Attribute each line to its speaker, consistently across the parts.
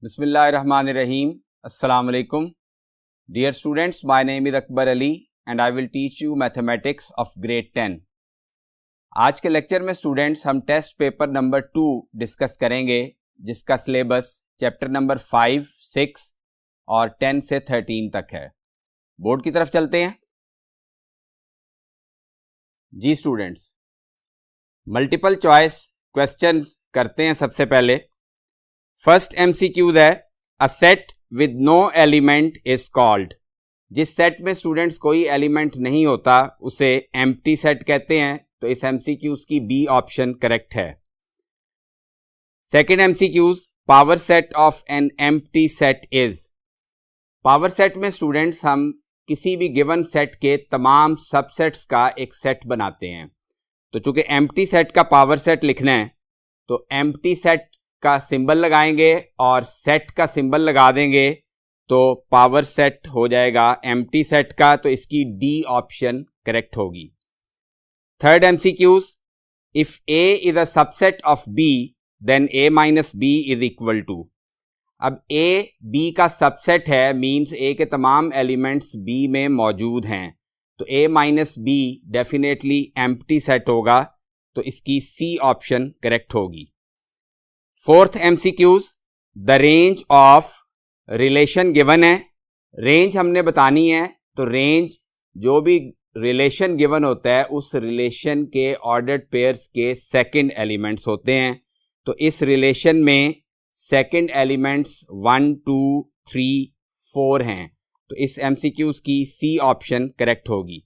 Speaker 1: Bismillahirrahmanirrahim. Assalamu alaikum. Dear students, my name is Akbar Ali and I will teach you mathematics of grade 10. आज के lecture में students हम test paper number 2 discuss करेंगे जिसका syllabus chapter number 5, 6 और 10 से 13 तक है. बोर्ड की तरफ चलते हैं. जी स्टूडेंट्स, मल्टीपल चॉइस क्वेश्चंस करते हैं. सबसे पहले फर्स्ट एमसीक्यूज है, a set with no element is called. जिस सेट में स्टूडेंट्स कोई एलिमेंट नहीं होता उसे एम्प्टी सेट कहते हैं. तो इस एमसीक्यूज की बी ऑप्शन करेक्ट है. Second MCQs, power set of an empty set is. Power set में स्टूडेंट्स हम किसी भी गिवन सेट के तमाम सबसेट्स का एक सेट बनाते हैं. तो चूंकि एम्प्टी सेट का पावर सेट लिखना है तो एम्प्टी सेट का सिंबल लगाएंगे और सेट का सिंबल लगा देंगे तो पावर सेट हो जाएगा एम्प्टी सेट का. तो इसकी डी ऑप्शन करेक्ट होगी. Third MCQs, if A is a subset of B then A minus B is equal to. अब ए बी का सबसेट है, मीन्स ए के तमाम एलिमेंट्स बी में मौजूद हैं. तो A minus B definitely empty set होगा. तो इसकी सी ऑप्शन करेक्ट होगी. Fourth MCQs, the range of relation given है. रेंज हमने बतानी है. तो रेंज जो भी रिलेशन गिवन होता है उस रिलेशन के ऑर्डर्ड पेयर्स के सेकंड एलिमेंट्स होते हैं. तो इस रिलेशन में सेकंड एलिमेंट्स 1, 2, 3, 4 हैं. तो इस एमसीक्यूज की सी ऑप्शन करेक्ट होगी.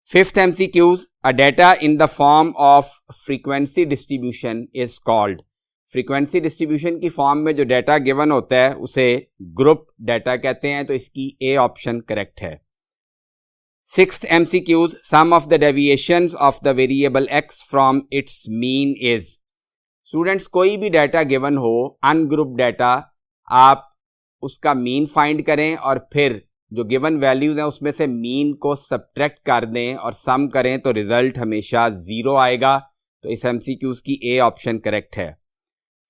Speaker 1: Fifth MCQs, a data in the form of frequency distribution is called. Frequency distribution की फॉर्म में जो डाटा गिवन होता है उसे ग्रुप डाटा कहते हैं. तो इसकी ए ऑप्शन करेक्ट है. Sixth MCQs, sum of the deviations of the variable x from its mean is. Students, कोई भी डाटा गिवन हो, अनग्रुप डाटा, आप उसका मीन फाइंड करें और फिर जो गिवन वैल्यूज हैं उसमें से मीन को सब्ट्रैक्ट कर दें और सम करें तो रिजल्ट हमेशा 0 आएगा. तो इस एमसीक्यूज की ए ऑप्शन करेक्ट है.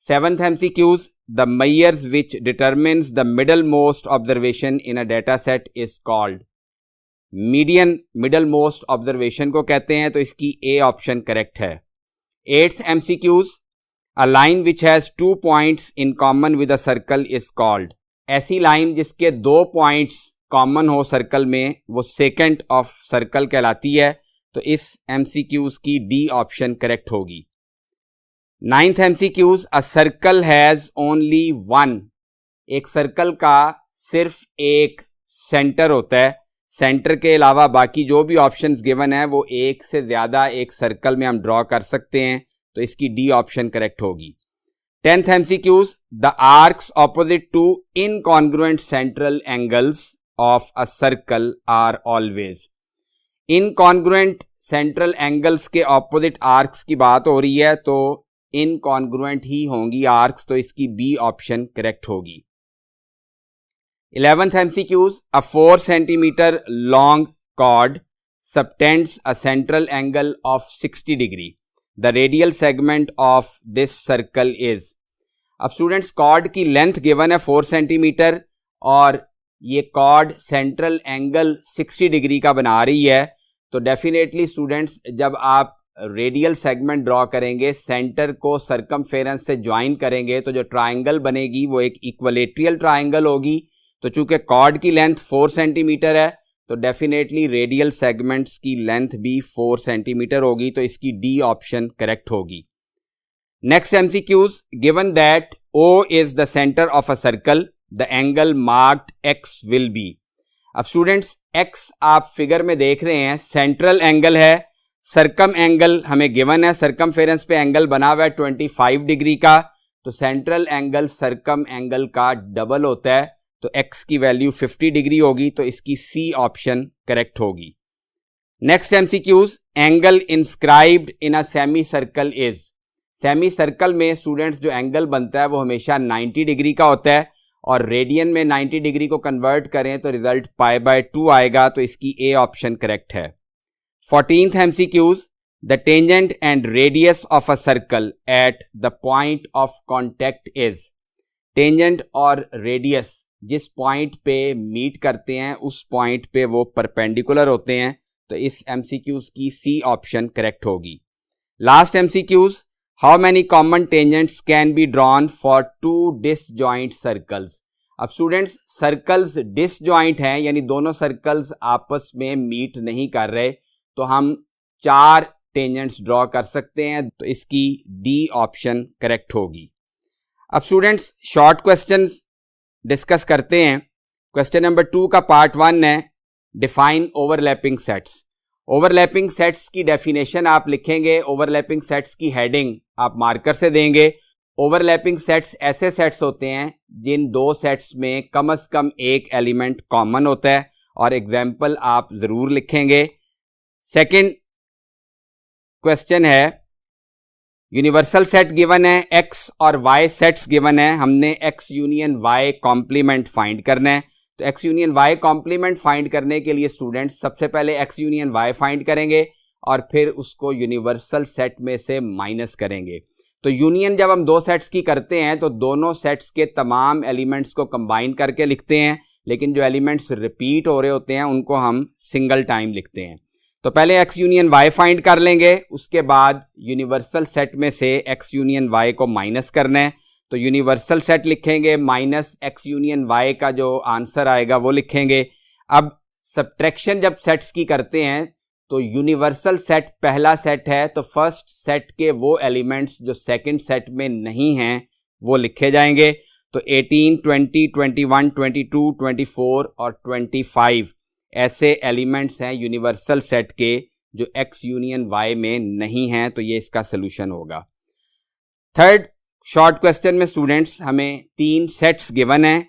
Speaker 1: Seventh MCQs, the measures which determines the middlemost observation in a data set is called. Median middlemost observation को कहते हैं. तो इसकी A ऑप्शन करेक्ट है. Eighth MCQs, a line which has 2 points in common with a circle is called. ऐसी line जिसके 2 points common हो circle में वो सेकेंड ऑफ सर्कल कहलाती है. तो इस MCQs की D ऑप्शन करेक्ट होगी. Ninth MCQs, a circle has only one. एक सर्कल का सिर्फ एक सेंटर होता है. सेंटर के अलावा बाकी जो भी ऑप्शंस गिवन है वो एक से ज्यादा एक सर्कल में हम ड्रॉ कर सकते हैं. तो इसकी डी ऑप्शन करेक्ट होगी. Tenth MCQs, the arcs opposite to incongruent central angles of a circle are always. Incongruent central angles के ऑपोजिट आर्क्स की बात हो रही है तो इनकॉन्ग्रुएंट ही होंगी आर्क्स. तो इसकी बी ऑप्शन करेक्ट होगी. 11th MCQs, a 4 centimetre long chord subtends a central angle of 60 degree. The radial segment of this circle is. अब स्टूडेंट्स, कॉर्ड की लेंथ गिवन है 4 सेंटीमीटर और ये कॉर्ड सेंट्रल एंगल 60 डिग्री का बना रही है. तो डेफिनेटली स्टूडेंट्स, जब आप रेडियल सेगमेंट ड्रॉ करेंगे, सेंटर को सरकमफेरेंस से ज्वाइन करेंगे तो जो ट्राइंगल बनेगी वो एक इक्विलेटरल ट्राइंगल होगी. तो चूंकि कॉर्ड की लेंथ 4 सेंटीमीटर है तो डेफिनेटली रेडियल सेगमेंट्स की लेंथ भी 4 सेंटीमीटर होगी. तो इसकी डी ऑप्शन करेक्ट होगी. Next MCQs, given that O is the centre of a circle, the angle marked x will be. अब स्टूडेंट्स, एक्स आप फिगर में देख रहे हैं सेंट्रल एंगल है. सरकम एंगल हमें गिवन है, सरकमफेरेंस पे एंगल बना हुआ है 25 डिग्री का. तो सेंट्रल एंगल सरकम एंगल का डबल होता है. तो x की वैल्यू 50 डिग्री होगी. तो इसकी सी ऑप्शन करेक्ट होगी. Next MCQs, angle inscribed in a semi circle is. Semi circle में स्टूडेंट्स जो एंगल बनता है वो हमेशा 90 डिग्री का होता है और रेडियन में 90 डिग्री को कन्वर्ट करें तो रिजल्ट π/2 आएगा. तो इसकी ए ऑप्शन करेक्ट है. 14th MCQs, the tangent and radius of a circle at the point of contact is. Tangent और रेडियस जिस पॉइंट पे मीट करते हैं उस पॉइंट पे वो परपेंडिकुलर होते हैं, तो इस एमसीक्यूज की सी ऑप्शन करेक्ट होगी। Last MCQs, how many common tangents can be drawn for two disjoint circles. अब स्टूडेंट्स सर्कल्स डिसजॉइंट हैं, यानी दोनों सर्कल्स आपस में मीट नहीं कर रहे, तो हम 4 टेंजेंट्स ड्रॉ कर सकते हैं, तो इसकी डी ऑप्शन करेक्ट होगी। अब स्टूडेंट्स शॉर्ट क्वेश्चंस डिस्कस करते हैं। क्वेश्चन नंबर 2 का पार्ट 1 है define overlapping sets. Overlapping sets की डेफिनेशन आप लिखेंगे, ओवरलैपिंग सेट्स की हेडिंग आप मार्कर से देंगे। ओवरलैपिंग सेट्स ऐसे सेट्स होते हैं जिन दो सेट्स में कम से कम एक एलिमेंट कॉमन होता है, और एग्जाम्पल आप जरूर लिखेंगे। सेकंड क्वेश्चन है यूनिवर्सल सेट गिवन है, एक्स और वाई सेट्स गिवन है, हमने x union y complement find करना है। तो x union y complement find करने के लिए स्टूडेंट्स सबसे पहले एक्स यूनियन वाई फाइंड करेंगे और फिर उसको यूनिवर्सल सेट में से माइनस करेंगे। तो यूनियन जब हम दो सेट्स की करते हैं तो दोनों सेट्स के तमाम एलिमेंट्स को कंबाइन करके लिखते हैं, लेकिन जो एलिमेंट्स रिपीट हो रहे होते हैं उनको हम सिंगल टाइम लिखते हैं। तो पहले एक्स यूनियन वाई फाइंड कर लेंगे, उसके बाद यूनिवर्सल सेट में से एक्स यूनियन वाई को माइनस करना है। तो यूनिवर्सल सेट लिखेंगे माइनस एक्स यूनियन वाई का जो आंसर आएगा वो लिखेंगे। अब सब्ट्रैक्शन जब सेट्स की करते हैं तो यूनिवर्सल सेट पहला सेट है, तो फर्स्ट सेट के वो एलिमेंट्स जो सेकंड सेट में नहीं हैं वो लिखे जाएंगे। तो 18, 20, 21, 22, 24 और 25 ऐसे एलिमेंट्स हैं यूनिवर्सल सेट के जो एक्स यूनियन वाई में नहीं हैं, तो ये इसका सोल्यूशन होगा। थर्ड शॉर्ट क्वेश्चन में स्टूडेंट्स हमें 3 सेट्स गिवन है,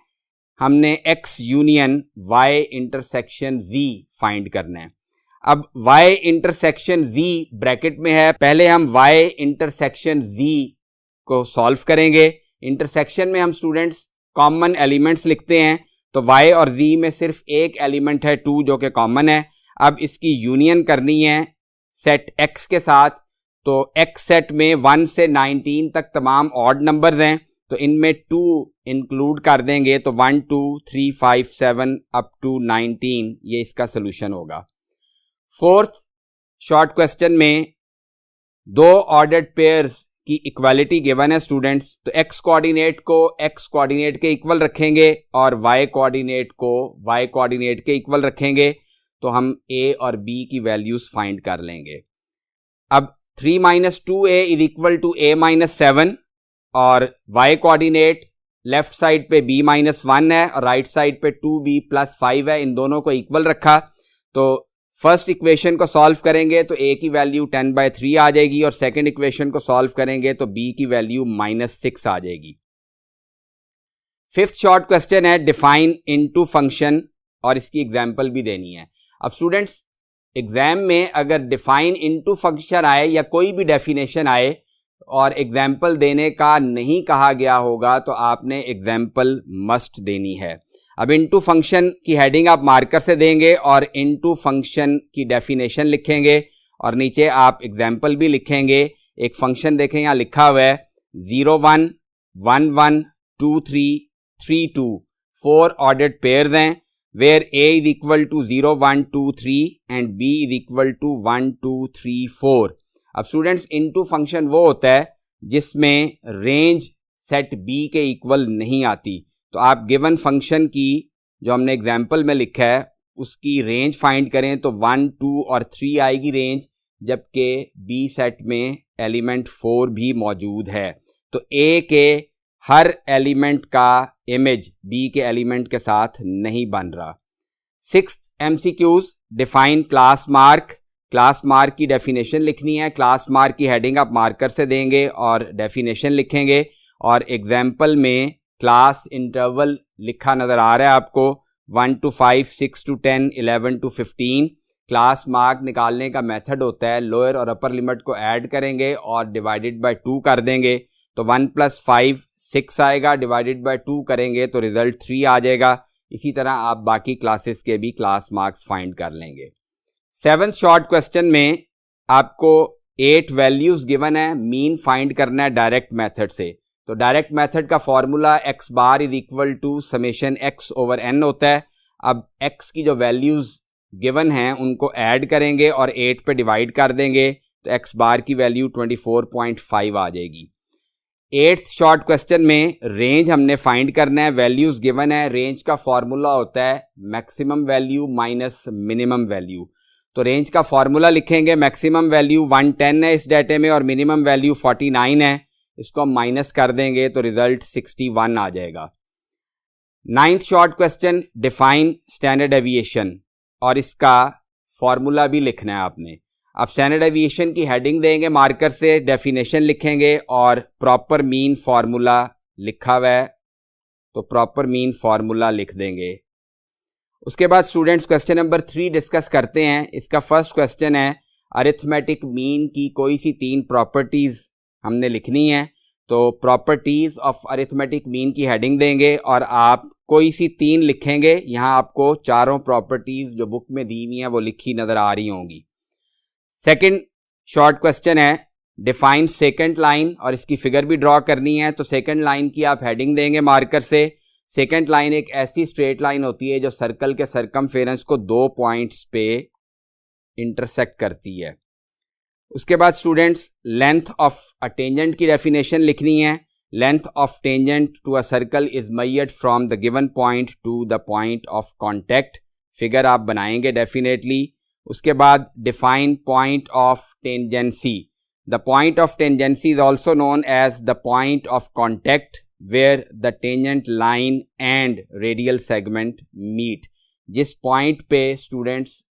Speaker 1: हमने एक्स यूनियन वाई इंटरसेक्शन जी फाइंड करना है। अब वाई इंटरसेक्शन जी ब्रैकेट में है, पहले हम वाई इंटरसेक्शन जी को सॉल्व करेंगे। इंटरसेक्शन में हम स्टूडेंट्स कॉमन एलिमेंट्स लिखते हैं, तो y और z में सिर्फ एक एलिमेंट है 2 जो कि कॉमन है। अब इसकी यूनियन करनी है सेट x के साथ, तो x सेट में 1 से 19 तक तमाम ऑड नंबर्स हैं, तो इनमें 2 इंक्लूड कर देंगे, तो 1 2 3 5 7 अप टू 19, ये इसका सोल्यूशन होगा। फोर्थ शॉर्ट क्वेश्चन में 2 ऑर्डर्ड पेयर्स की इक्वालिटी गिवन है स्टूडेंट्स, तो x कोऑर्डिनेट को x कोऑर्डिनेट के इक्वल रखेंगे और y कोऑर्डिनेट को y कोऑर्डिनेट के इक्वल रखेंगे, तो हम a और b की वैल्यूज फाइंड कर लेंगे। अब 3 - 2a is equal to a - 7 और y कोऑर्डिनेट लेफ्ट साइड पे b - 1 है और राइट साइड पे 2b + 5 है, इन दोनों को इक्वल रखा। तो फर्स्ट इक्वेशन को सॉल्व करेंगे तो a की वैल्यू 10/3 आ जाएगी और सेकंड इक्वेशन को सॉल्व करेंगे तो b की वैल्यू -6 आ जाएगी। फिफ्थ शॉर्ट क्वेश्चन है डिफाइन इनटू फंक्शन, और इसकी एग्जांपल भी देनी है। अब स्टूडेंट्स एग्जाम में अगर डिफाइन इनटू फंक्शन आए या कोई भी डेफिनेशन आए और एग्जाम्पल देने का नहीं कहा गया होगा तो आपने एग्जाम्पल मस्ट देनी है। अब इनटू फंक्शन की हेडिंग आप मार्कर से देंगे और इनटू फंक्शन की डेफिनेशन लिखेंगे और नीचे आप एग्जाम्पल भी लिखेंगे। एक फंक्शन देखें यहाँ लिखा हुआ है 0 1 1 1 2 3 3 2, 4 ऑर्डर्ड पेयर्स हैं where a is equal to 0 1 2 3 and b is equal to 1 2 3 4। अब स्टूडेंट्स इनटू फंक्शन वो होता है जिसमें रेंज सेट b के इक्वल नहीं आती, तो आप गिवन फंक्शन की जो हमने एग्जाम्पल में लिखा है उसकी रेंज फाइंड करें तो 1 2 और 3 आएगी रेंज, जबकि बी सेट में एलिमेंट 4 भी मौजूद है, तो ए के हर एलिमेंट का इमेज बी के एलिमेंट के साथ नहीं बन रहा। Sixth MCQs define class mark. Class mark की डेफिनेशन लिखनी है, क्लास मार्क की हेडिंग आप मार्कर से देंगे और डेफिनेशन लिखेंगे और एग्जाम्पल में क्लास इंटरवल लिखा नज़र आ रहा है आपको 1 to 5 6 to 10 11 to 15। Class mark निकालने का मेथड होता है लोअर और अपर लिमिट को ऐड करेंगे और डिवाइडेड बाय 2 कर देंगे, तो 1 + 5 6 आएगा, डिवाइडेड बाय 2 करेंगे तो रिजल्ट 3 आ जाएगा। इसी तरह आप बाकी क्लासेस के भी क्लास मार्क्स फाइंड कर लेंगे। सेवंथ शॉर्ट क्वेश्चन में आपको 8 वैल्यूज गिवन है, मीन फाइंड करना है डायरेक्ट मेथड से, तो डायरेक्ट मेथड का formula x bar is equal to summation x over n होता है। अब x की जो वैल्यूज़ गिवन हैं उनको ऐड करेंगे और 8 पे डिवाइड कर देंगे तो x बार की वैल्यू 24.5 आ जाएगी। 8th शॉर्ट क्वेश्चन में रेंज हमने फाइंड करना है, वैल्यूज़ गिवन है। रेंज का फॉर्मूला होता है maximum value minus minimum value. तो रेंज का फॉर्मूला लिखेंगे, मैक्सिमम वैल्यू 110 है इस डाटे में और मिनिमम वैल्यू 49 है, इसको हम माइनस कर देंगे तो रिजल्ट 61 आ जाएगा। 9th short question, define standard deviation, और इसका फॉर्मूला भी लिखना है आपने। अब स्टैंडर्ड डेविएशन की हेडिंग देंगे मार्कर से, डेफिनेशन लिखेंगे और प्रॉपर मीन फार्मूला लिखा हुआ है तो प्रॉपर मीन फार्मूला लिख देंगे। उसके बाद स्टूडेंट्स क्वेश्चन नंबर 3 डिस्कस करते हैं। इसका फर्स्ट क्वेश्चन है अरिथमेटिक मीन की कोई सी 3 प्रॉपर्टीज़ हमने लिखनी है। तो प्रॉपर्टीज़ ऑफ अरिथमेटिक मीन की हेडिंग देंगे और आप कोई सी 3 लिखेंगे। यहाँ आपको चारों प्रॉपर्टीज़ जो बुक में दी हुई हैं वो लिखी नज़र आ रही होंगी। सेकंड शॉर्ट क्वेश्चन है डिफाइन सेकंड लाइन, और इसकी फिगर भी ड्रॉ करनी है। तो सेकंड लाइन की आप हेडिंग देंगे मार्कर से। सेकंड लाइन एक ऐसी स्ट्रेट लाइन होती है जो सर्कल के सरकमफेरेंस को 2 पॉइंट्स पे इंटरसेक्ट करती है। उसके बाद students length of a tangent की डेफिनेशन लिखनी है। Length of tangent to a circle is measured from the given point to the point of contact. Figure आप बनाएंगे डेफिनेटली। उसके बाद define point of tangency. The point of tangency is also known as the point of contact where the tangent line and radial segment meet. जिस point पे students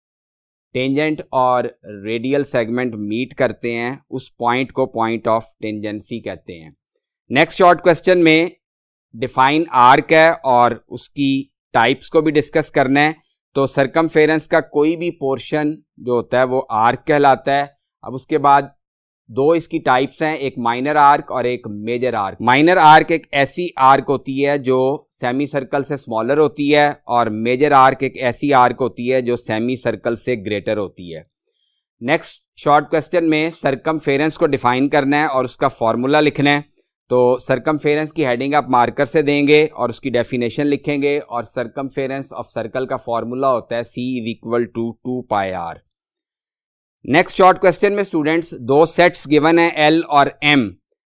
Speaker 1: tangent और radial segment meet करते हैं उस point को point of tangency कहते हैं। Next short question में डिफाइन आर्क है और उसकी टाइप्स को भी डिस्कस करना है। तो सरकमफेरेंस का कोई भी पोर्शन जो होता है वो आर्क कहलाता है। अब उसके बाद 2 इसकी टाइप्स हैं, एक माइनर आर्क और एक मेजर आर्क। माइनर आर्क एक ऐसी आर्क होती है जो सेमी सर्कल से स्मॉलर होती है और मेजर आर्क एक ऐसी आर्क होती है जो सेमी सर्कल से ग्रेटर होती है। नेक्स्ट शॉर्ट क्वेश्चन में सरकमफेरेंस को डिफाइन करना है और उसका फॉर्मूला लिखना है। तो सरकमफेरेंस की हेडिंग आप मार्कर से देंगे और उसकी डेफिनेशन लिखेंगे और सरकमफेरेंस ऑफ सर्कल का फॉर्मूला होता है C is equal to 2 pi r। Next short question में स्टूडेंट्स 2 सेट्स गिवन है L और M।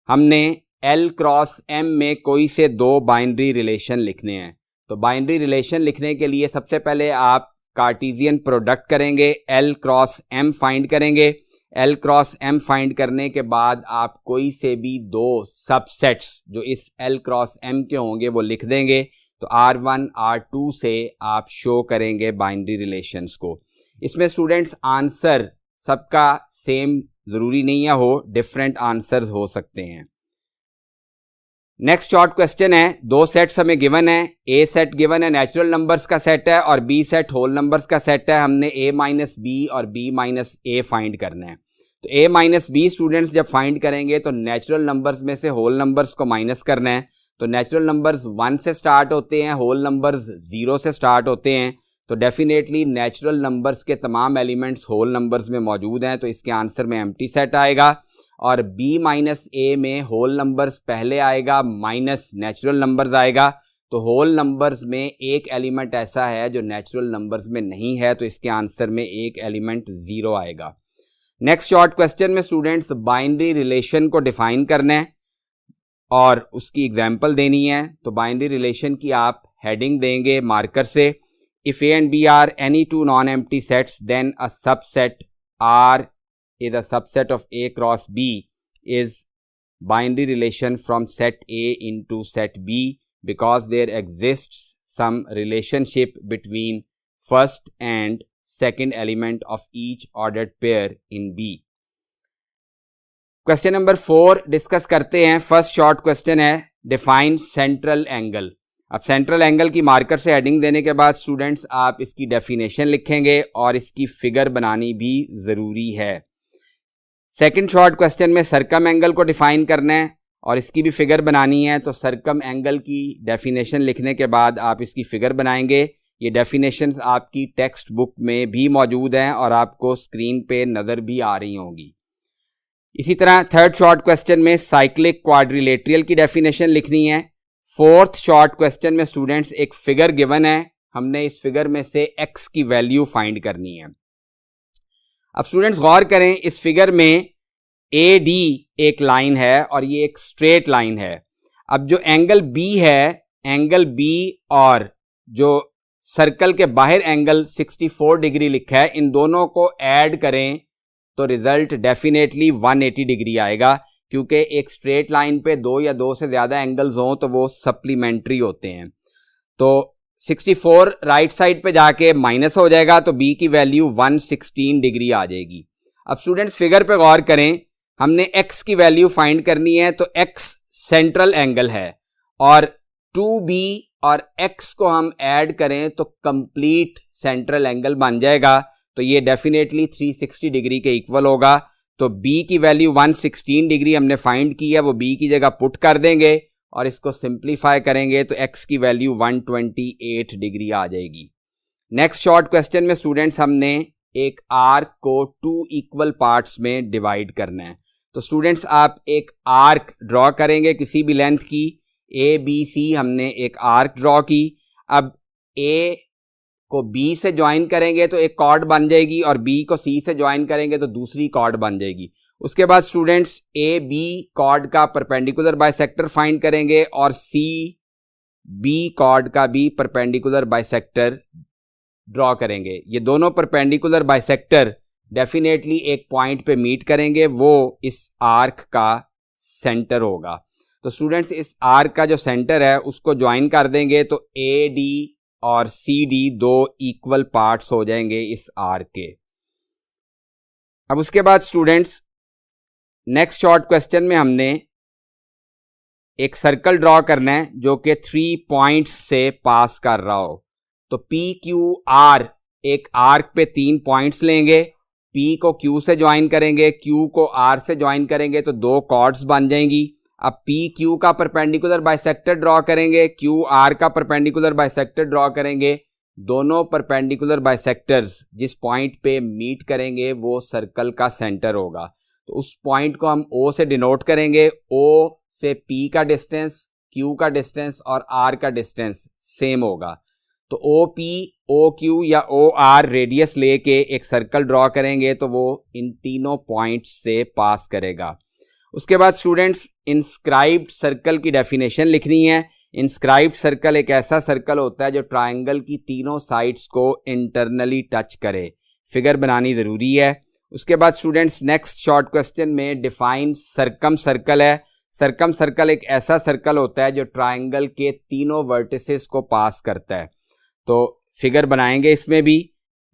Speaker 1: हमने L क्रॉस M में कोई से 2 बाइनरी रिलेशन लिखने हैं। तो बाइनरी रिलेशन लिखने के लिए सबसे पहले आप कार्टेशियन प्रोडक्ट करेंगे, L क्रॉस M फाइंड करेंगे। L क्रॉस M फाइंड करने के बाद आप कोई से भी 2 सबसेट्स जो इस L क्रॉस M के होंगे वो लिख देंगे। तो R1 R2 से आप शो करेंगे बाइनरी रिलेशंस को। इसमें स्टूडेंट्स आंसर सबका सेम ज़रूरी नहीं है हो, डिफरेंट आंसर्स हो सकते हैं। नेक्स्ट शॉर्ट क्वेश्चन है 2 सेट्स हमें गिवन है। A सेट गिवन है नेचुरल नंबर्स का सेट है और B सेट होल नंबर्स का सेट है। हमने A माइनस B और B माइनस A फाइंड करना है। तो A माइनस B स्टूडेंट्स जब फाइंड करेंगे तो नेचुरल नंबर्स में से होल नंबर्स को माइनस करना है। तो नेचुरल नंबर्स 1 से स्टार्ट होते हैं, होल नंबर्स 0 से स्टार्ट होते हैं। तो डेफिनेटली नेचुरल नंबर्स के तमाम एलिमेंट्स होल नंबर्स में मौजूद हैं, तो इसके आंसर में एम्प्टी सेट आएगा। और B माइनस A में होल नंबर्स पहले आएगा माइनस नेचुरल नंबर्स आएगा। तो होल नंबर्स में एक एलिमेंट ऐसा है जो नेचुरल नंबर्स में नहीं है, तो इसके आंसर में एक एलिमेंट 0 आएगा। नेक्स्ट शॉर्ट क्वेश्चन में स्टूडेंट्स बाइनरी रिलेशन को डिफाइन करना है और उसकी एग्जाम्पल देनी है। तो बाइनरी रिलेशन की आप हेडिंग देंगे मार्कर से। If A and B are any 2 non-empty sets, then a subset R is a subset of A cross B is binary relation from set A into set B because there exists some relationship between first and second element of each ordered pair in B. Question number 4 discuss करते हैं। First short question है define central angle. अब central angle की marker से heading देने के बाद students आप इसकी डेफिनेशन लिखेंगे और इसकी फिगर बनानी भी ज़रूरी है। सेकंड शॉर्ट क्वेश्चन में सरकम एंगल को डिफाइन करना है और इसकी भी फिगर बनानी है। तो सरकम एंगल की डेफिनेशन लिखने के बाद आप इसकी फिगर बनाएंगे। ये डेफिनेशंस आपकी टेक्स्ट बुक में भी मौजूद हैं और आपको स्क्रीन पे नज़र भी आ रही होंगी। इसी तरह थर्ड शॉर्ट क्वेश्चन में साइक्लिक क्वाड्रिलेटरल की डेफिनेशन लिखनी है। फोर्थ शॉर्ट क्वेश्चन में स्टूडेंट्स एक फिगर गिवन है, हमने इस फिगर में से x की वैल्यू फाइंड करनी है। अब स्टूडेंट्स गौर करें, इस फिगर में AD एक लाइन है और ये एक स्ट्रेट लाइन है। अब जो एंगल B है, एंगल B और जो सर्कल के बाहर एंगल 64 डिग्री लिखा है, इन दोनों को ऐड करें तो रिजल्ट डेफिनेटली 180 डिग्री आएगा, क्योंकि एक स्ट्रेट लाइन पे दो या दो से ज़्यादा एंगल्स हों तो वो सप्लीमेंट्री होते हैं। तो 64 राइट साइड पे जाके माइनस हो जाएगा तो B की वैल्यू 116 डिग्री आ जाएगी। अब स्टूडेंट्स फिगर पे गौर करें, हमने x की वैल्यू फाइंड करनी है, तो x सेंट्रल एंगल है और 2B और x को हम ऐड करें तो कंप्लीट सेंट्रल एंगल बन जाएगा, तो ये डेफिनेटली 360 डिग्री के इक्वल होगा। तो B की वैल्यू 116 डिग्री हमने फाइंड की है, वो B की जगह पुट कर देंगे और इसको सिंप्लीफाई करेंगे तो x की वैल्यू 128 डिग्री आ जाएगी। नेक्स्ट शॉर्ट क्वेश्चन में स्टूडेंट्स हमने एक आर्क को 2 इक्वल पार्ट्स में डिवाइड करना है। तो स्टूडेंट्स आप एक आर्क ड्रॉ करेंगे किसी भी लेंथ की, ABC हमने एक आर्क ड्रॉ की। अब A को B से ज्वाइन करेंगे तो एक कॉर्ड बन जाएगी और B को C से ज्वाइन करेंगे तो दूसरी कॉर्ड बन जाएगी। उसके बाद स्टूडेंट्स AB कॉर्ड का परपेंडिकुलर बाइसेक्टर फाइंड करेंगे और CB कॉर्ड का भी परपेंडिकुलर बाइसेक्टर ड्रॉ करेंगे। ये दोनों परपेंडिकुलर बाइसेक्टर डेफिनेटली एक पॉइंट पे मीट करेंगे, वो इस आर्क का सेंटर होगा। तो स्टूडेंट्स इस आर्क का जो सेंटर है उसको ज्वाइन कर देंगे तो AD और CD दो इक्वल पार्ट्स हो जाएंगे इस आर्क के। अब उसके बाद स्टूडेंट्स नेक्स्ट शॉर्ट क्वेश्चन में हमने एक सर्कल ड्रॉ करना है जो कि 3 पॉइंट्स से पास कर रहा हो। तो PQR एक आर्क पे 3 पॉइंट्स लेंगे, P को Q से ज्वाइन करेंगे, Q को R से ज्वाइन करेंगे तो दो कॉर्ड्स बन जाएंगी। अब PQ का परपेंडिकुलर बाइसेक्टर ड्रॉ करेंगे, QR का परपेंडिकुलर बाइसेक्टर ड्रॉ करेंगे। दोनों परपेंडिकुलर बाइसेक्टर्स जिस पॉइंट पे मीट करेंगे वो सर्कल का सेंटर होगा। तो उस पॉइंट को हम O से डिनोट करेंगे। O से P का डिस्टेंस, Q का डिस्टेंस और R का डिस्टेंस सेम होगा। तो OP, OQ या OR रेडियस लेके एक सर्कल ड्रॉ करेंगे तो वो इन तीनों पॉइंट्स से पास करेगा। उसके बाद स्टूडेंट्स इंस्क्राइब्ड सर्कल की डेफिनेशन लिखनी है। इंस्क्राइब्ड सर्कल एक ऐसा सर्कल होता है जो ट्रायंगल की तीनों साइड्स को इंटरनली टच करे। फिगर बनानी ज़रूरी है। उसके बाद स्टूडेंट्स नेक्स्ट शॉर्ट क्वेश्चन में डिफाइन सर्कम सर्कल है। सर्कम सर्कल एक ऐसा सर्कल होता है जो ट्रायंगल के तीनों वर्टिसेस को पास करता है। तो फिगर बनाएंगे इसमें भी।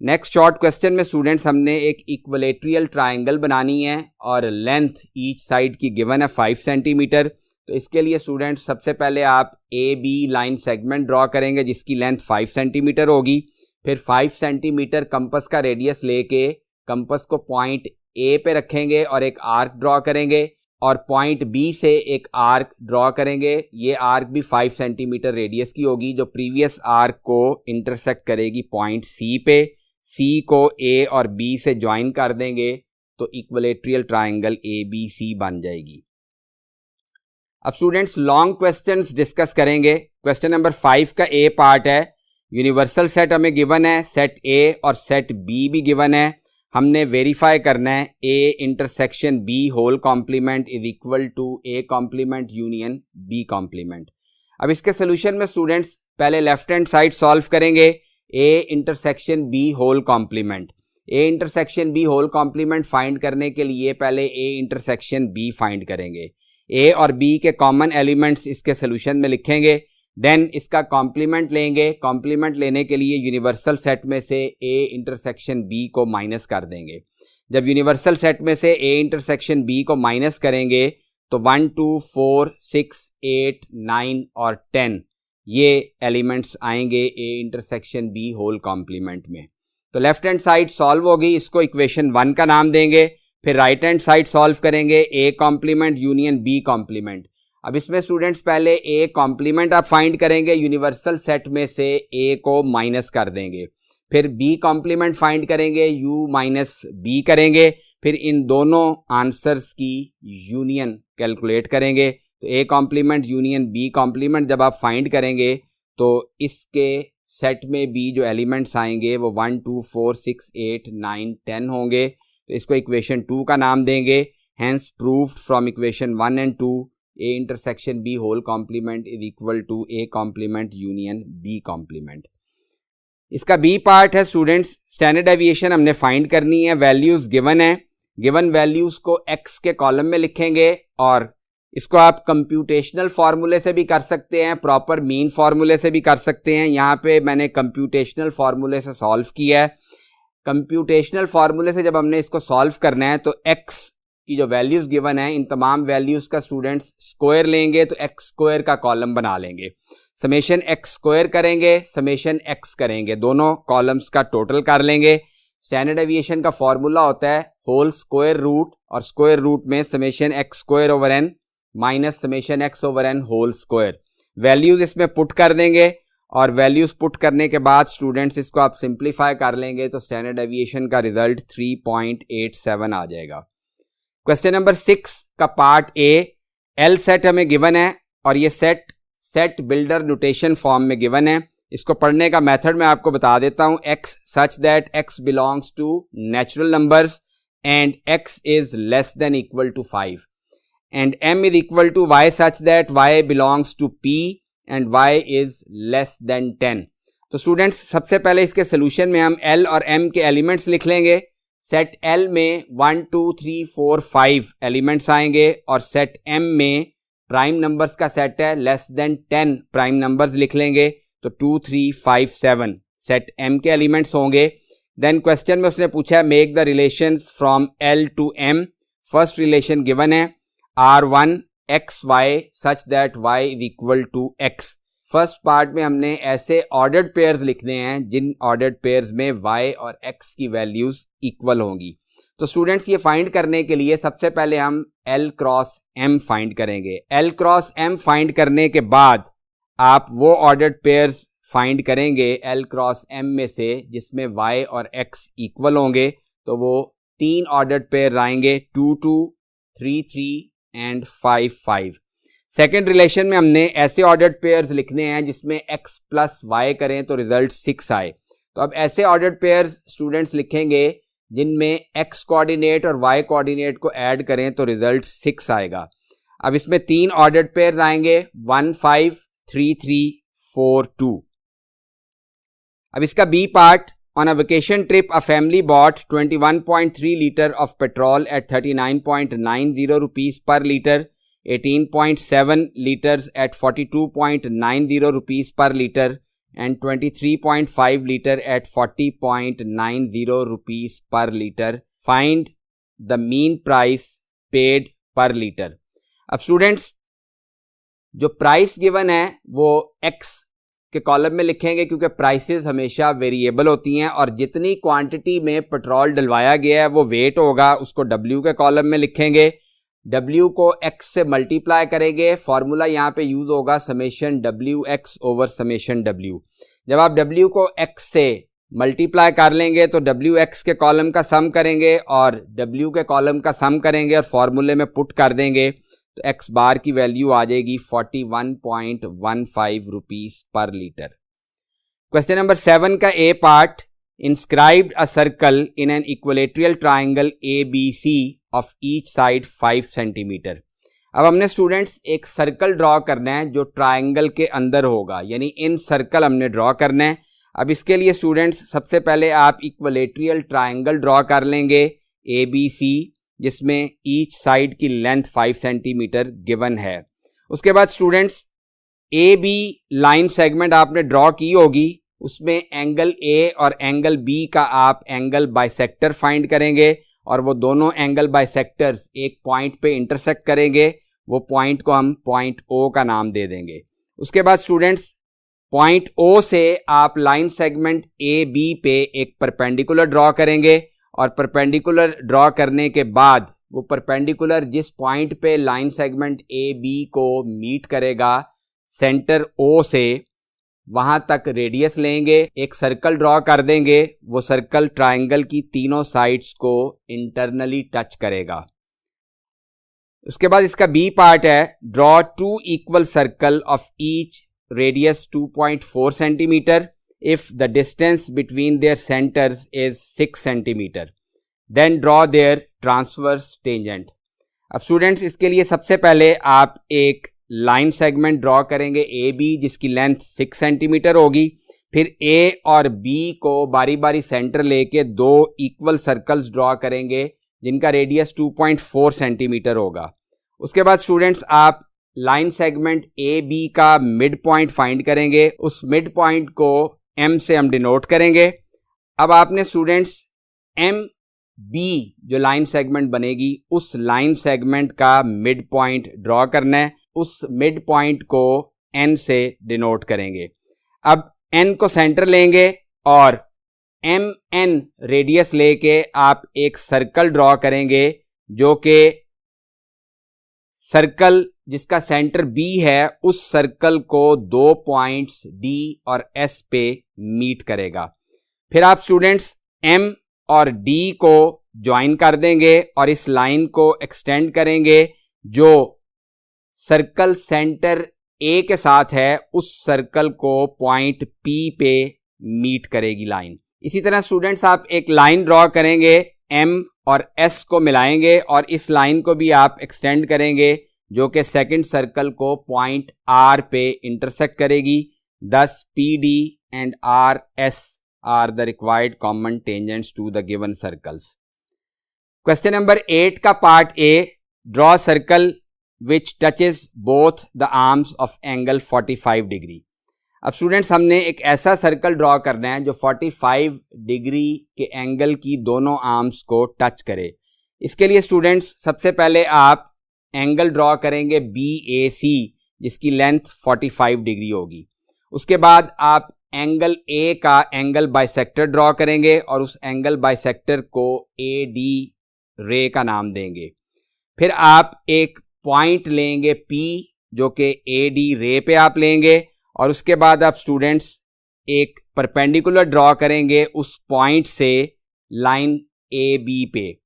Speaker 1: नेक्स्ट शॉर्ट क्वेश्चन में स्टूडेंट्स हमने एक इक्विलेटरल ट्रायंगल बनानी है और लेंथ ईच साइड की गिवन है 5 सेंटीमीटर। तो इसके लिए स्टूडेंट्स सबसे पहले आप AB लाइन सेगमेंट ड्रॉ करेंगे जिसकी लेंथ 5 सेंटीमीटर होगी। फिर 5 सेंटीमीटर कंपस का रेडियस लेके कंपस को पॉइंट A पे रखेंगे और एक आर्क ड्रॉ करेंगे और पॉइंट B से एक आर्क ड्रॉ करेंगे। ये आर्क भी 5 सेंटीमीटर रेडियस की होगी जो प्रीवियस आर्क को इंटरसेक्ट करेगी पॉइंट C पे। C को A और B से ज्वाइन कर देंगे तो इक्विलेटरल ट्रायंगल ABC बन जाएगी। अब स्टूडेंट्स लॉन्ग क्वेश्चंस डिस्कस करेंगे। क्वेश्चन नंबर 5 का A पार्ट है। यूनिवर्सल सेट हमें गिवन है, सेट A और सेट B भी गिवन है। हमने वेरीफाई करना है A intersection B whole complement is equal to A complement union B complement. अब इसके सोल्यूशन में स्टूडेंट्स पहले लेफ्ट हैंड साइड सॉल्व करेंगे। A intersection B whole complement, A intersection B whole complement find करने के लिए पहले A इंटरसेक्शन B फाइंड करेंगे। A और B के कॉमन एलिमेंट्स इसके सोल्यूशन में लिखेंगे। देन इसका कॉम्प्लीमेंट लेंगे। कॉम्प्लीमेंट लेने के लिए यूनिवर्सल सेट में से A इंटरसेक्शन B को माइनस कर देंगे। जब यूनिवर्सल सेट में से A इंटरसेक्शन B को माइनस करेंगे तो 1, 2, 4, 6, 8, 9 और 10 ये एलिमेंट्स आएंगे A intersection B whole complement में। तो लेफ्ट हैंड साइड सॉल्व होगी, इसको इक्वेशन 1 का नाम देंगे। फिर राइट हैंड साइड सॉल्व करेंगे A complement union B complement. अब इसमें स्टूडेंट्स पहले A कॉम्प्लीमेंट आप फाइंड करेंगे, यूनिवर्सल सेट में से A को माइनस कर देंगे। फिर बी कॉम्प्लीमेंट फाइंड करेंगे, u माइनस बी करेंगे, फिर इन दोनों आंसर्स की यूनियन कैलकुलेट करेंगे। तो A complement union B complement जब आप फाइंड करेंगे तो इसके सेट में भी जो एलिमेंट्स आएंगे वो 1 2 4 6 8 9 10 होंगे। तो इसको इक्वेशन 2 का नाम देंगे। Hence proved from equation 1 and 2 A intersection B whole complement is equal to A complement union B complement. इसका बी पार्ट है स्टूडेंट्स, स्टैंडर्ड डेविएशन हमने फाइंड करनी है। वैल्यूज गिवन है, गिवन वैल्यूज को एक्स के कॉलम में लिखेंगे और इसको आप कंप्यूटेशनल फार्मूले से भी कर सकते हैं, प्रॉपर मीन फार्मूले से भी कर सकते हैं। यहाँ पे मैंने कंप्यूटेशनल फार्मूले से सॉल्व किया है। कंप्यूटेशनल फार्मूले से जब हमने इसको सॉल्व करना है तो एक्स की जो वैल्यूज गिवन है इन तमाम वैल्यूज का स्टूडेंट्स स्क्वायर लेंगे तो एक्स स्क्वायर का कॉलम बना लेंगे। समेशन एक्स स्क्वायर करेंगे, समेशन एक्स करेंगे, दोनों कॉलम्स का टोटल कर लेंगे। स्टैंडर्ड डेविएशन का फॉर्मूला होता है होल स्क्वायर रूट, और स्क्वायर रूट में summation x square over n minus summation x over n whole square. Values इसमें पुट कर देंगे और वैल्यूज पुट करने के बाद स्टूडेंट्स इसको आप सिंप्लीफाई कर लेंगे तो स्टैंडर्ड डेविएशन का रिजल्ट 3.87 आ जाएगा। क्वेश्चन नंबर 6 का पार्ट ए, एल सेट हमें गिवन है और ये सेट बिल्डर नोटेशन फॉर्म में गिवन है। इसको पढ़ने का मेथड मैं आपको बता देता हूं। x such that x belongs to natural numbers and x is less than equal to 5 and m is equal to y such that y belongs to p and y is less than 10। तो students सबसे पहले इसके solution में हम l और m के elements लिख लेंगे। सेट l में 1 2 3 4 5 एलिमेंट्स आएंगे और सेट m में प्राइम नंबर्स का सेट है, लेस देन 10 प्राइम नंबर्स लिख लेंगे तो 2 3 5 7 सेट m के एलिमेंट्स होंगे। देन क्वेश्चन में उसने पूछा है make the relations from l to m। First relation given है r1 xy such that y is equal to x। First part में हमने ऐसे ऑर्डर्ड पेयर्स लिखने हैं जिन ऑर्डर्ड पेयर्स में y और x की वैल्यूज इक्वल होंगी। तो स्टूडेंट्स ये फाइंड करने के लिए सबसे पहले हम l क्रॉस m फाइंड करेंगे। l क्रॉस m फाइंड करने के बाद आप वो ऑर्डर्ड पेयर्स फाइंड करेंगे l क्रॉस m में से जिसमें y और x इक्वल होंगे। तो वो 3 ऑर्डर्ड पेयर आएंगे 2 2 3 3 एंड 5 5। सेकेंड रिलेशन में हमने ऐसे ऑर्डर्ड पेयर्स लिखने हैं जिसमें x प्लस y करें तो रिजल्ट 6 आए। तो अब ऐसे ऑर्डर्ड पेयर्स स्टूडेंट्स लिखेंगे जिनमें x कोऑर्डिनेट और y कोऑर्डिनेट को ऐड करें तो रिजल्ट 6 आएगा। अब इसमें 3 ऑर्डर्ड पेयर्स आएंगे 1 5 3 3 4 2। अब इसका B part, on a vacation trip a family bought 21.3 litre of petrol at 39.90 rupees per litre, 18.7 litres at 42.90 rupees per litre and 23.5 liter at 40.90 rupees per liter. Find the mean price paid per liter. अब students जो price given है वो x के column में लिखेंगे क्योंकि prices हमेशा variable होती हैं और जितनी क्वांटिटी में पेट्रोल डलवाया गया है वो वेट होगा, उसको w के कॉलम में लिखेंगे। W को x से मल्टीप्लाई करेंगे, फॉर्मूला यहाँ पे यूज होगा summation WX over summation W। जब आप W को x से मल्टीप्लाई कर लेंगे तो WX के कॉलम का सम करेंगे और W के कॉलम का सम करेंगे और फॉर्मूले में पुट कर देंगे तो x बार की वैल्यू आ जाएगी 41.15 rupees per litre. Question number 7 का A part, inscribed a circle in an equilateral triangle ABC of each side 5 centimetre. अब हमने स्टूडेंट्स एक सर्कल ड्रॉ करना है जो ट्राइंगल के अंदर होगा, यानी इन सर्कल हमने ड्रॉ करना है। अब इसके लिए स्टूडेंट्स सबसे पहले आप इक्विलेटरल ट्राइंगल ड्रॉ कर लेंगे ABC जिसमें ईच साइड की लेंथ 5 सेंटीमीटर गिवन है। उसके बाद स्टूडेंट्स AB लाइन सेगमेंट आपने ड्रॉ की होगी, उसमें एंगल A और एंगल B का आप एंगल बाइसेक्टर फाइंड करेंगे और वो दोनों एंगल बाइसेक्टर्स एक पॉइंट पे इंटरसेक्ट करेंगे। वो पॉइंट को हम पॉइंट O का नाम दे देंगे। उसके बाद स्टूडेंट्स पॉइंट O से आप लाइन सेगमेंट AB पे एक परपेंडिकुलर ड्रॉ करेंगे और परपेंडिकुलर ड्रॉ करने के बाद वो परपेंडिकुलर जिस पॉइंट पे लाइन सेगमेंट AB को मीट करेगा सेंटर O से, वहां तक रेडियस लेंगे, एक सर्कल ड्रॉ कर देंगे, वो सर्कल ट्रायंगल की तीनों साइड्स को इंटरनली टच करेगा। उसके बाद इसका बी पार्ट है, draw 2 equal circle of each radius 2.4 centimetre if the distance between their centres is 6 centimetre, then draw their transverse tangent. अब स्टूडेंट्स इसके लिए सबसे पहले आप एक लाइन सेगमेंट ड्रॉ करेंगे ए बी, जिसकी लेंथ 6 सेंटीमीटर होगी। फिर ए और बी को बारी बारी सेंटर लेके 2 इक्वल सर्कल्स ड्रॉ करेंगे जिनका रेडियस 2.4 सेंटीमीटर होगा। उसके बाद स्टूडेंट्स आप लाइन सेगमेंट ए बी का मिड पॉइंट फाइंड करेंगे, उस मिड पॉइंट को एम से हम डिनोट करेंगे। अब आपने स्टूडेंट्स एम बी जो लाइन सेगमेंट बनेगी उस लाइन सेगमेंट का मिड पॉइंट ड्रॉ करना है, उस मिड पॉइंट को एन से डिनोट करेंगे। अब एन को सेंटर लेंगे और एम एन रेडियस लेके आप एक सर्कल ड्रॉ करेंगे जो कि सर्कल जिसका सेंटर बी है उस सर्कल को 2 पॉइंट्स डी और एस पे मीट करेगा। फिर आप स्टूडेंट्स एम और डी को ज्वाइन कर देंगे और इस लाइन को एक्सटेंड करेंगे जो सर्कल सेंटर ए के साथ है उस सर्कल को पॉइंट पी पे मीट करेगी लाइन। इसी तरह स्टूडेंट्स आप एक लाइन ड्रॉ करेंगे, एम और एस को मिलाएंगे और इस लाइन को भी आप एक्सटेंड करेंगे जो कि सेकंड सर्कल को पॉइंट आर पे इंटरसेक्ट करेगी। दस P D and R S are the required common tangents to the given circles. Question number 8 का part A, draw a circle which touches both the arms of angle 45 degree. अब students हमने एक ऐसा circle draw करना है जो 45 degree के angle की दोनों आर्म्स को टच करे। इसके लिए स्टूडेंट्स सबसे पहले आप एंगल ड्रॉ करेंगे BAC जिसकी लेंथ 45 डिग्री होगी। उसके बाद आप एंगल ए का एंगल बाइसेक्टर ड्रॉ करेंगे और उस एंगल बाइसेक्टर को AD रे का नाम देंगे। फिर आप एक पॉइंट लेंगे P जो कि AD रे पे आप लेंगे और उसके बाद आप स्टूडेंट्स एक परपेंडिकुलर ड्रॉ करेंगे उस पॉइंट से लाइन AB पे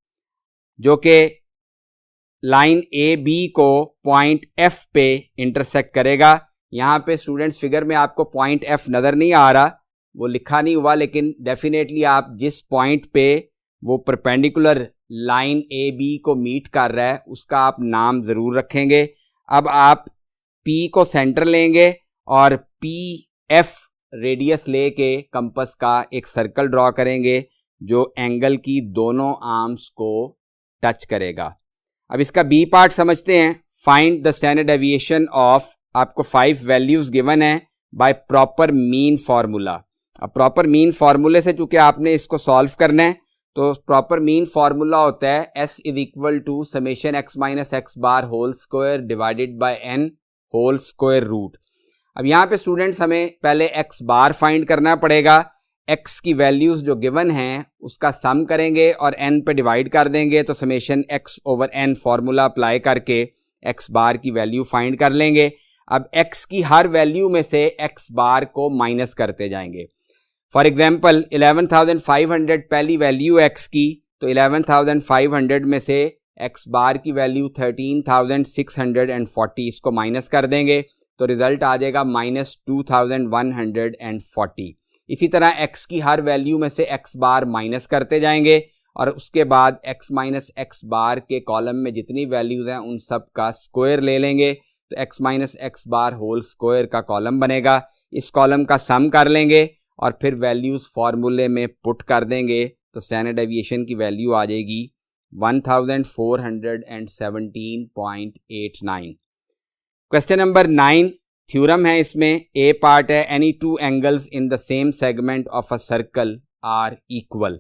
Speaker 1: जो कि लाइन AB को पॉइंट F पे इंटरसेक्ट करेगा। यहाँ पे स्टूडेंट्स फिगर में आपको पॉइंट F नज़र नहीं आ रहा, वो लिखा नहीं हुआ, लेकिन डेफिनेटली आप जिस पॉइंट पे वो परपेंडिकुलर लाइन AB को मीट कर रहा है उसका आप नाम ज़रूर रखेंगे। अब आप P को सेंटर लेंगे और PF रेडियस लेके कंपास का एक सर्कल ड्रॉ करेंगे जो एंगल की दोनों आर्म्स को टच करेगा। अब इसका B पार्ट समझते हैं। Find the standard deviation of, आपको 5 वैल्यूज गिवन है बाय प्रॉपर मीन फार्मूला। अब प्रॉपर मीन फार्मूले से चूंकि आपने इसको सॉल्व करना है तो प्रॉपर मीन फार्मूला होता है S is equal to summation x minus x bar whole square divided by n whole square root. अब यहाँ पे स्टूडेंट्स हमें पहले x बार फाइंड करना पड़ेगा। x की वैल्यूज जो गिवन हैं उसका सम करेंगे और n पे डिवाइड कर देंगे तो summation x over n formula apply करके x बार की वैल्यू फाइंड कर लेंगे। अब x की हर वैल्यू में से x बार को माइनस करते जाएंगे। फॉर एग्जांपल 11,500 पहली वैल्यू x की, तो 11,500 में से x बार की वैल्यू 13,640, इसको माइनस कर देंगे तो रिजल्ट आ जाएगा -2,140। इसी तरह x की हर वैल्यू में से x बार माइनस करते जाएंगे और उसके बाद x माइनस एक्स बार के कॉलम में जितनी वैल्यूज हैं उन सब का स्क्वायर ले लेंगे तो x minus x bar whole square का कॉलम बनेगा। इस कॉलम का सम कर लेंगे और फिर वैल्यूज फार्मूले में पुट कर देंगे तो स्टैंडर्ड डेविएशन की वैल्यू आ जाएगी 1417.89। क्वेश्चन नंबर 9 थ्योरम है, इसमें ए पार्ट है any two angles in the same segment of a circle are equal.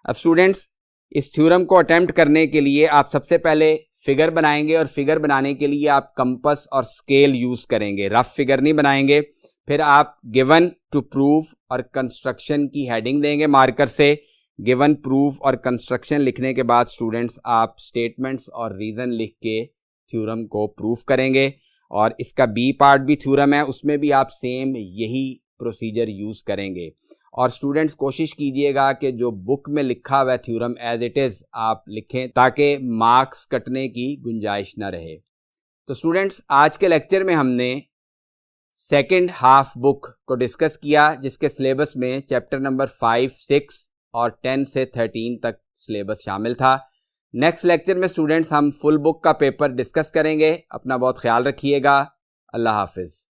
Speaker 1: अब स्टूडेंट्स इस थ्योरम को अटेम्प्ट करने के लिए आप सबसे पहले फिगर बनाएंगे और फिगर बनाने के लिए आप कंपास और स्केल यूज करेंगे, रफ फिगर नहीं बनाएंगे। फिर आप गिवन टू प्रूव और कंस्ट्रक्शन की हेडिंग देंगे मार्कर से। गिवन, प्रूफ और कंस्ट्रक्शन लिखने के बाद स्टूडेंट्स आप स्टेटमेंट्स और रीजन लिख के थ्योरम को प्रूफ करेंगे। और इसका बी पार्ट भी थ्योरम है, उसमें भी आप सेम यही प्रोसीजर यूज़ करेंगे। और स्टूडेंट्स कोशिश कीजिएगा कि जो बुक में लिखा हुआ थ्योरम एज इट इज़ आप लिखें ताकि मार्क्स कटने की गुंजाइश ना रहे। तो स्टूडेंट्स आज के लेक्चर में हमने सेकंड हाफ बुक को डिस्कस किया जिसके सिलेबस में चैप्टर नंबर 5, 6 और 10 से 13 तक सिलेबस शामिल था। नेक्स्ट लेक्चर में स्टूडेंट्स हम फुल बुक का पेपर डिस्कस करेंगे। अपना बहुत ख्याल रखिएगा। अल्लाह हाफिज़।